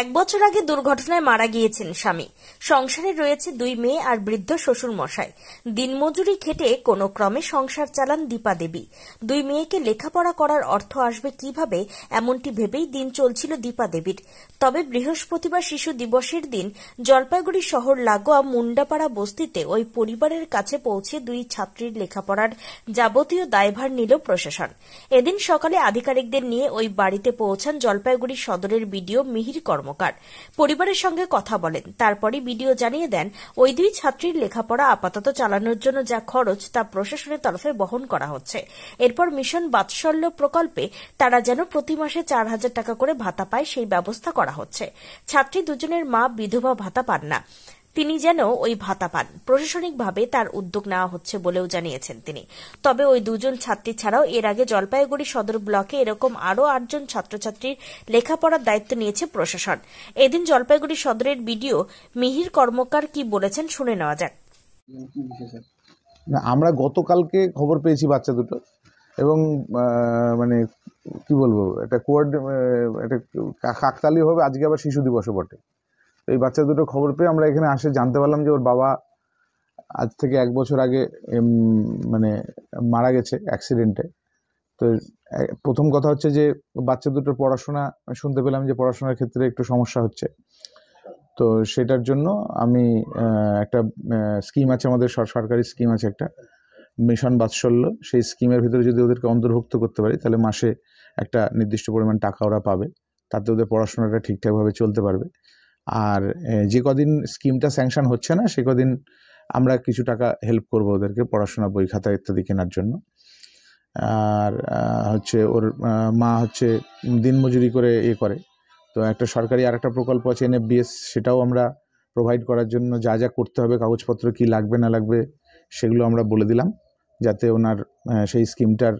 এক বছর আগে দুর্ঘটনায় মারা গিয়েছেন স্বামী। সংসারে রয়েছে 2 মেয়ে আর বৃদ্ধ শ্বশুর মশাই। দিনমজুরি খেটে কোনো ক্রমে সংসার চালান দীপা দেবী। 2 মেয়েকে লেখাপড়া করার অর্থ আসবে কিভাবে, এমনটি ভেবেই দিন চলছিল দীপা দেবীর। তবে বৃহস্পতিবার শিশু দিবসের দিন জলপাইগুড়ি শহর লাগোয়া মুন্ডাপাড়া বস্তিতে ওই পরিবারের কাছে পৌঁছে 2 ছাত্রীর লেখাপড়ার যাবতীয় দায়ভার নিল প্রশাসন। এদিন সকালে আধিকারিকদের নিয়ে ওই বাড়িতে পৌঁছান জলপাইগুড়ি সদরের বিডিও মিহির কর্মকার। পরিবারের সঙ্গে কথা বলেন। তারপরই বিডিও জানিয়ে দেন ওই 2 ছাত্রীর লেখাপড়া আপাতত চালানোর জন্য যা খরচ তা প্রশাসনের তরফে বহন করা হচ্ছে। এরপর মিশন বাৎসল্য প্রকল্পে তারা যেন প্রতি মাসে 4,000 টাকা করে ভাতা পায় সেই ব্যবস্থা করা হচ্ছে। ছাত্রী দুজনের মা বিধবা ভাতা পান না, তিনি যেন ওই ভাতা পান। প্রশাসনিকভাবে তার উদ্যোগ নেওয়া হচ্ছে বলেও জানিয়েছেন তিনি। তবে ওই 2 ছাত্রী ছাড়াও এর আগে জলপাইগুড়ি সদর ব্লকে এরকম আরও 8 জন ছাত্রছাত্রীর লেখাপড়ার দায়িত্ব নিয়েছে প্রশাসন। এদিন জলপাইগুড়ি সদরের বিডিও মিহির কর্মকার কি বলেছেন শুনে নেওয়া যাক। আমরা গতকালকে খবর পেয়েছি বাচ্চা দুটো, এবং মানে কি বলবো, এটা কাকতালীয়ভাবে আজকে আবার শিশু দিবসও বটে। এই বাচ্চা দুটো খবর পেয়ে আমরা এখানে আসে জানতে পারলাম যে ওর বাবা আজ থেকে 1 বছর আগে মানে মারা গেছে অ্যাক্সিডেন্টে। তো প্রথম কথা হচ্ছে যে বাচ্চা দুটোর পড়াশোনা শুনতে পেলাম যে পড়াশোনার ক্ষেত্রে একটু সমস্যা হচ্ছে। তো সেটার জন্য আমি একটা স্কিম আছে, আমাদের সরকারি স্কিম আছে একটা, মিশন বাৎসল্য। সেই স্কিমের ভিতরে যদি ওদেরকে অন্তর্ভুক্ত করতে পারি তাহলে মাসে একটা নির্দিষ্ট পরিমাণ টাকা ওরা পাবে, তাতে ওদের পড়াশোনাটা ঠিকঠাকভাবে চলতে পারবে। আর যে কদিন স্কিমটা স্যাংশন হচ্ছে না সে কদিন আমরা কিছু টাকা হেল্প করব ওদেরকে পড়াশোনা, বই খাতা ইত্যাদি কেনার জন্য। আর হচ্ছে ওর মা হচ্ছে দিনমজুরি করে করে। তো একটা সরকারি আর একটা প্রকল্প আছে NFBS, সেটাও আমরা প্রোভাইড করার জন্য যা যা করতে হবে, কাগজপত্র কি লাগবে না লাগবে সেগুলো আমরা বলে দিলাম, যাতে ওনার সেই স্কিমটার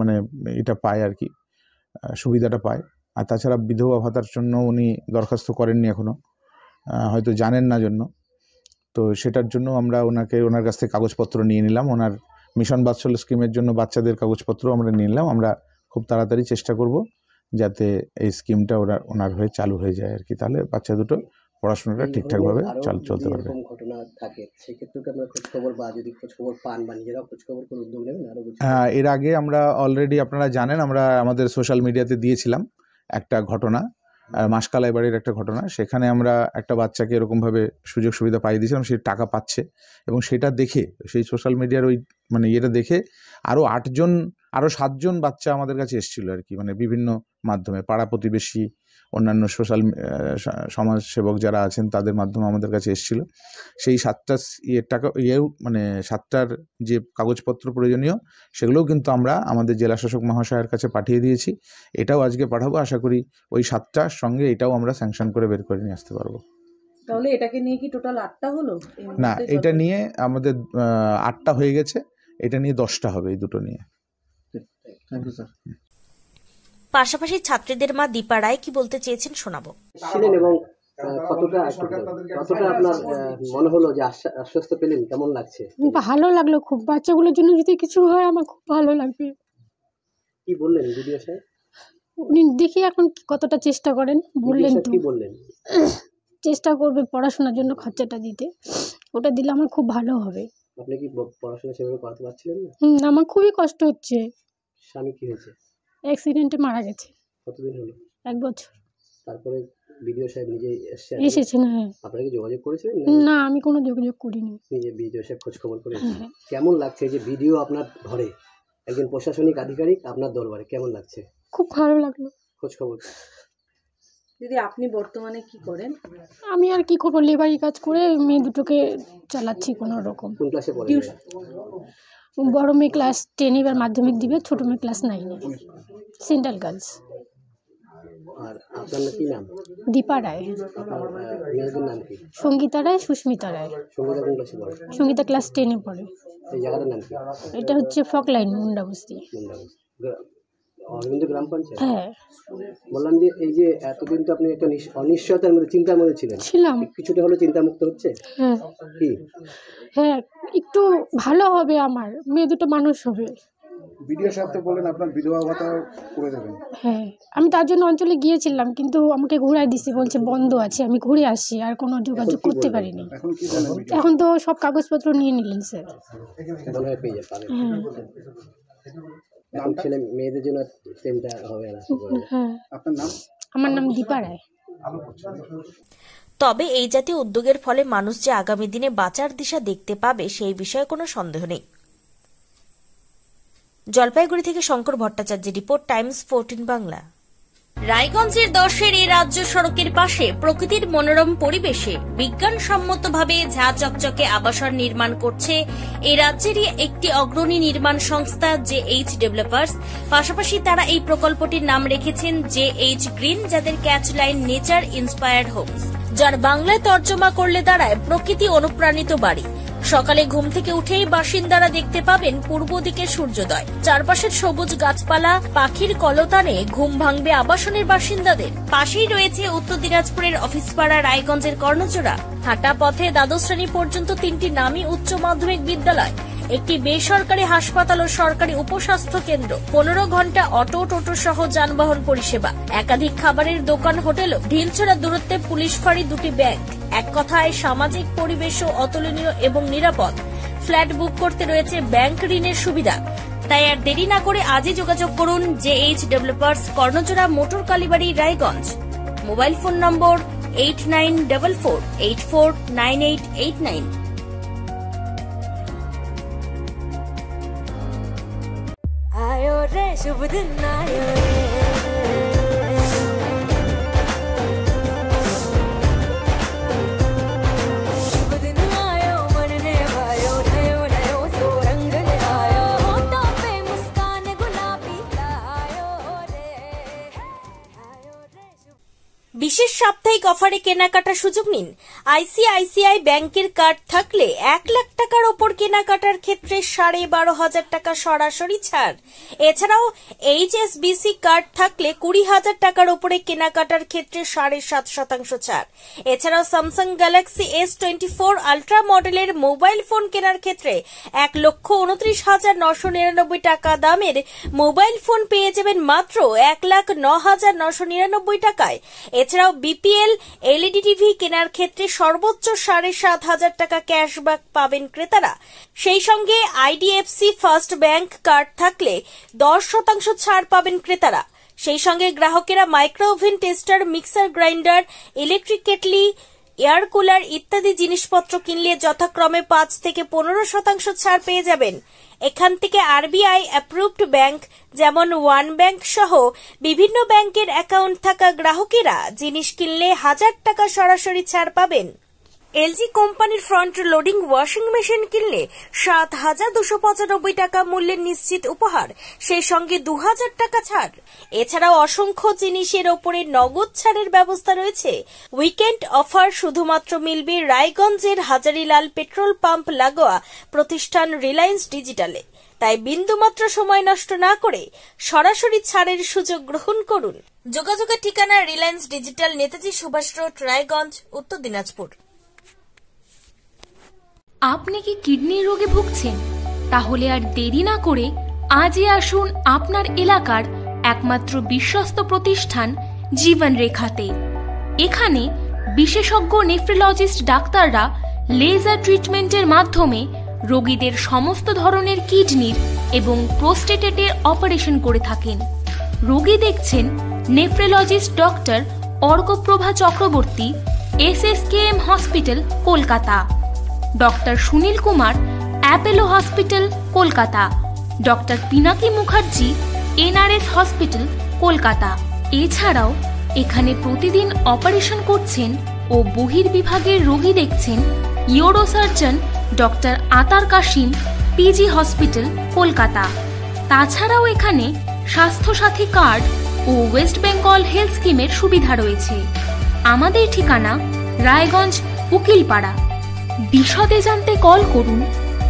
মানে এটা পায় আর কি, সুবিধাটা পায়। আর তাছাড়া বিধবা ভাতার জন্য উনি দরখাস্ত করেননি এখনও, হয়তো জানেন না জন্য। তো সেটার জন্য আমরা ওনার কাছ থেকে কাগজপত্র নিয়ে নিলাম। ওনার মিশন বাৎসল্য স্কিমের জন্য বাচ্চাদের কাগজপত্র আমরা নিয়ে নিলাম। আমরা খুব তাড়াতাড়ি চেষ্টা করব যাতে এই স্কিমটা ওনার হয়ে চালু হয়ে যায় আর কি, তাহলে বাচ্চা দুটো পড়াশোনাটা ঠিকঠাকভাবে চলতে পারবে। এর আগে আমরা অলরেডি, আপনারা জানেন, আমরা আমাদের সোশ্যাল মিডিয়াতে দিয়েছিলাম একটা ঘটনা, মাসকালাই বাড়ির একটা ঘটনা। সেখানে আমরা একটা বাচ্চাকে এরকমভাবে সুযোগ সুবিধা পাইয়ে দিয়েছিলাম, সে টাকা পাচ্ছে, এবং সেটা দেখে সেই সোশ্যাল মিডিয়ার ওই মানে ইয়েটা দেখে আরও 7 জন বাচ্চা আমাদের কাছে এসেছিলো আর কি, মানে বিভিন্ন মাধ্যমে, পাড়া প্রতিবেশী, অন্যান্য সোশ্যাল সমাজসেবক যারা আছেন তাদের মাধ্যমে আমাদের কাছে এসেছিলো। সেই 7টার যে কাগজপত্র প্রয়োজনীয় সেগুলোও কিন্তু আমরা আমাদের জেলা শাসক মহাশয়ের কাছে পাঠিয়ে দিয়েছি। এটাও আজকে পাঠাবো, আশা করি ওই 7টার সঙ্গে এটাও আমরা স্যাংশন করে বের করে নিয়ে আসতে পারবো। তাহলে এটাকে নিয়ে কি টোটাল 8টা হলো? না, এটা নিয়ে আমাদের 8টা হয়ে গেছে, এটা নিয়ে 10টা হবে, এই দুটো নিয়ে। Thank you sir. পাশাপাশি ছাত্রীদের মা দীপা রায় কি বলতে চেয়েছেন শোনাবো। এবং কতটা আপনার মনে হলো যে আশ্বস্ত পেলেন, কেমন লাগছে? ভালো লাগলো খুব। বাচ্চাগুলোর জন্য যদি কিছু হয় আমার খুব ভালো লাগবে। কি বললেন ভিডিও সাহেব? উনি দেখি এখন কতটা চেষ্টা করেন। বললেন তো কি বললেন? চেষ্টা করবে পড়াশোনার জন্য খরচাটা দিতে, ওটা দিলে আমার খুব ভালো হবে। আপনি কি পড়াশোনা সেভাবে করাতে পারছিলেন না? আমার খুবই কষ্ট হচ্ছে। স্বামী কি হয়েছে? অ্যাক্সিডেন্টে মারা গেছে। কতদিন হলো? 1 বছর। তারপরে ভিডিও সাহেব নিজে এসেছেন? হ্যাঁ। আপনারা কি যোগাযোগ করেছিলেন? না, আমি কোনো যোগাযোগ করিনি। নিজে ভিডিও সাহেব খোঁজ খবর করেছেন? কেমন লাগছে যে ভিডিও আপনার ঘরে, একজন প্রশাসনিক আধিকারিক আপনার দরবারে, কেমন লাগছে? খুব ভালো লাগলো। খোঁজ খবর। দিদি, আপনি বর্তমানে কি করেন? আমি আর কি করবো, লেবারি কাজ করে মেয়ে দুটোকে চালাচ্ছি কোনো রকম। কোন ক্লাসে পড়ে? বড় মেয়ে ক্লাস 10, এবার মাধ্যমিক দিবে, ছোট মেয়ে ক্লাস 9 সেন্ট্রাল গার্লস। আর আপনার কি নাম? দীপা রায়। মেয়েদের নাম কি? সঙ্গীতা রায়, সুস্মিতা রায়। সঙ্গীতা কোন ক্লাসে পড়ে? সঙ্গীতা ক্লাস 10 পড়ে। এই জায়গাটার নাম কি? এটা হচ্ছে ফকলাইন, মুন্ডা বস্তি, অরবিন্দ গ্রাম পঞ্চায়েত। হ্যাঁ। বললাম যে এই যে এতদিন তো আপনি একটা অনিশ্চয়তার মধ্যে, চিন্তার মধ্যে ছিলাম, কিছুটা হলো চিন্তামুক্ত হচ্ছে? হ্যাঁ। কি? হ্যাঁ, একটু ভালো হবে, আমার মেয়ে দুটো মানুষ হবে। বিডিও সাহেব তো বললেন আপনার বিধবা ভাতা করে দেবেন। হ্যাঁ, আমি তার জন্য অঞ্চলে গিয়েছিলাম, কিন্তু আমাকে ঘুরাই দিচ্ছে, বলছে বন্ধ আছে। আমি ঘুরে আসছি, আর কোনো যোগাযোগ করতে পারিনি। এখন কি বলেন? এখন তো সব কাগজপত্র নিয়ে নিলেন স্যার। মনে হয় পেয়ে যাবে। হ্যাঁ এখন ছেলে মেয়েদের জন্য চিন্তা হবে না। হ্যাঁ। আপনার নাম? আমার নাম দীপা রায়। তবে এই জাতীয় উদ্যোগের ফলে মানুষ যে আগামী দিনে বাঁচার দিশা দেখতে পাবে সেই বিষয়ে কোনো সন্দেহ নেই। জলপাইগুড়ি থেকে শঙ্কর ভট্টাচার্যের রিপোর্ট, টাইমস 14 বাংলা। রায়গঞ্জের 10-এর এই রাজ্য সড়কের পাশে প্রকৃতির মনোরম পরিবেশে বিজ্ঞানসম্মতভাবে ঝা চকচকে আবাসন নির্মাণ করছে এই রাজ্যেরই একটি অগ্রণী নির্মাণ সংস্থা JH ডেভেলপার্স। পাশাপাশি তারা এই প্রকল্পটির নাম রেখেছেন JH গ্রিন, যাদের catch line nature inspired homes, যার বাংলায় তর্জমা করলে দাঁড়ায় প্রকৃতি অনুপ্রাণিত বাড়ি। সকালে ঘুম থেকে উঠেই বাসিন্দারা দেখতে পাবেন পূর্ব দিকে সূর্যোদয়, চারপাশের সবুজ গাছপালা, পাখির কলতানে ঘুম ভাঙবে আবাসনের বাসিন্দাদের। পাশেই রয়েছে উত্তর দিনাজপুরের অফিসপাড়া রায়গঞ্জের কর্ণচূড়া। হাঁটা পথে দ্বাদশ শ্রেণী পর্যন্ত 3টি নামী উচ্চ মাধ্যমিক বিদ্যালয়, একটি বেসরকারি হাসপাতাল ও সরকারি উপস্বাস্থ্য কেন্দ্র, 15 ঘন্টা অটো টোটো সহ যানবাহন পরিষেবা, একাধিক খাবারের দোকান, হোটেল, ঢিলছড়া দূরত্বে পুলিশ ফাঁড়ি, 2টি ব্যাংক। এক কথায় সামাজিক পরিবেশও অতুলনীয় এবং নিরাপদ। ফ্ল্যাট বুক করতে রয়েছে ব্যাংক ঋণের সুবিধা। তাই আর দেরি না করে আজই যোগাযোগ করুন JH developers, Karnachura, motor Kalibari, Raiganj. Mobile phone number 8944849889। आयो रे शुभ दिन आयो रे, शुभ दिन आयो मन ने भायो, नयो नयो सो रंग ले आयो, होठों पे मुस्कान गुलाबी आयो रे, आयो रे शुभ। বিশেষ সাপ্তাহিক অফারে কেনাকাটার সুযোগ নিন। ICICI ব্যাংকের কার্ড থাকলে 1 লাখ টাকার ওপর কেনাকাটার ক্ষেত্রে 12,500 টাকা সরাসরি ছাড়। এছাড়াও HSBC কার্ড থাকলে 20,000 টাকার ওপরে কেনাকাটার ক্ষেত্রে 7.5% ছাড়। এছাড়াও স্যামসাং গ্যালাক্সি S24 আলট্রা মডেলের মোবাইল ফোন কেনার ক্ষেত্রে 1,29,999 টাকা দামের মোবাইল ফোন পেয়ে যাবেন মাত্র 1,09,999 টাকায়। এছাড়াও BPL LED টিভি কেনার ক্ষেত্রে সর্বোচ্চ 7,500 টাকা ক্যাশব্যাক পাবেন ক্রেতারা। সেই সঙ্গে IDFC ফার্স্ট ব্যাংক কার্ড থাকলে 10% ছাড় পাবেন ক্রেতারা। সেই সঙ্গে গ্রাহকেরা micro oven, tester, mixer grinder, electric kettle, air cooler ইত্যাদি জিনিসপত্র কিনলে যথাক্রমে 5 থেকে 15% ছাড় পেয়ে যাবেন। এখান থেকে RBI অ্যাপ্রুভড ব্যাংক যেমন ওয়ান ব্যাংক সহ বিভিন্ন ব্যাংকের অ্যাকাউন্ট থাকা গ্রাহকেরা জিনিস কিনলে 1000 টাকা সরাসরি ছাড় পাবেন। LG কোম্পানির ফ্রন্ট লোডিং ওয়াশিং মেশিন কিনলে 7,295 টাকা মূল্যের নিশ্চিত উপহার, সেই সঙ্গে 2,000 টাকা ছাড়। এছাড়াও অসংখ্য জিনিসের ওপরে নগদ ছাড়ের ব্যবস্থা রয়েছে। উইকেন্ড অফার শুধুমাত্র মিলবে রায়গঞ্জের হাজারিলাল পেট্রোল পাম্প লাগোয়া প্রতিষ্ঠান রিলায়েন্স ডিজিটালে। তাই বিন্দুমাত্র সময় নষ্ট না করে সরাসরি ছাড়ের সুযোগ গ্রহণ করুন। যোগাযোগের ঠিকানা রিলায়েন্স ডিজিটাল, নেতাজি সুভাষ রোড, রায়গঞ্জ, উত্তর দিনাজপুর। আপনি কি কিডনির রোগে ভুগছেন? তাহলে আর দেরি না করে আজই আসুন আপনার এলাকার একমাত্র বিশ্বস্ত প্রতিষ্ঠান জীবন রেখাতে। এখানে বিশেষজ্ঞ নেফ্রোলজিস্ট ডাক্তাররা লেজার ট্রিটমেন্টের মাধ্যমে রোগীদের সমস্ত ধরনের কিডনির এবং প্রোস্টেটের অপারেশন করে থাকেন। রোগী দেখছেন nephrologist doctor Arkaprabha Chakraborty, SSKM hospital, Kolkata. Doctor Sunil Kumar, Apollo hospital, Kolkata. Doctor Pinaki Mukherjee, NRS hospital, Kolkata. এছাড়াও এখানে প্রতিদিন অপারেশন করছেন ও বহির্বিভাগের রোগী দেখছেন ইউরোসার্জন ডক্টর আতার কাশিম, PG হসপিটাল, কলকাতা। তাছাড়াও এখানে স্বাস্থ্যসাথী কার্ড ও ওয়েস্ট বেঙ্গল হেলথ স্কিমের সুবিধা রয়েছে। আমাদের ঠিকানা রায়গঞ্জ, উকিলপাড়া। বিশদে জানতে কল করুন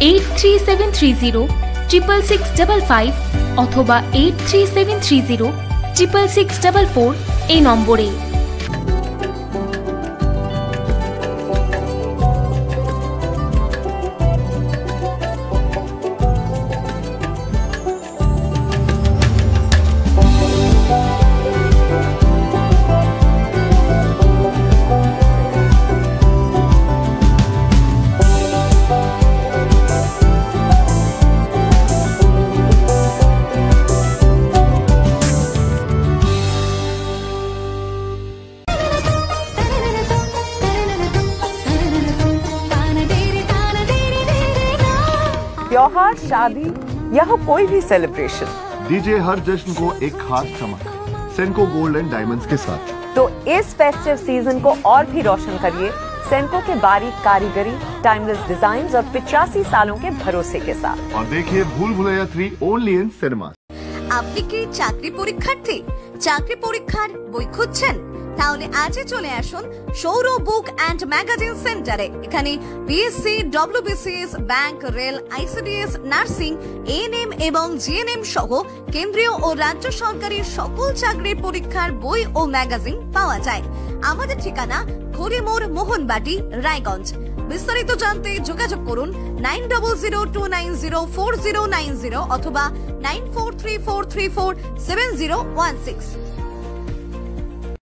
8373066655 অথবা 8373066644 এই নম্বরে। त्योहार, शादी या हो कोई भी सेलिब्रेशन, दीजिए हर जश्न को एक खास चमक सेंको गोल्ड एंड डायमंड्स के साथ। तो इस फेस्टिव सीजन को और भी रोशन करिए सेंको के बारीक कारीगरी, टाइमलेस डिजाइन और 85 सालों के भरोसे के साथ। और देखिए भूल भुलैया 3 ओनली इन सिनेमा। আপনি কি চাকরি পরীক্ষার্থী? চাকরি পরীক্ষার বই খুঁজছেন? তাহলে আজই চলে আসুন সৌর বুক অ্যান্ড ম্যাগাজিন সেন্টারে। এখানে BSc, WBCS, bank, rail, ICDS, nursing, ANM এবং জিএনএম সহ কেন্দ্রীয় ও রাজ্য সরকারি সকল চাকরির পরীক্ষার বই ও ম্যাগাজিন পাওয়া যায়। আমাদের ঠিকানা খড়িমোড়, মোহনবাটি, রায়গঞ্জ। বিস্তারিত জানতে যোগাযোগ করুন 9002904090 অথবা 9434347016।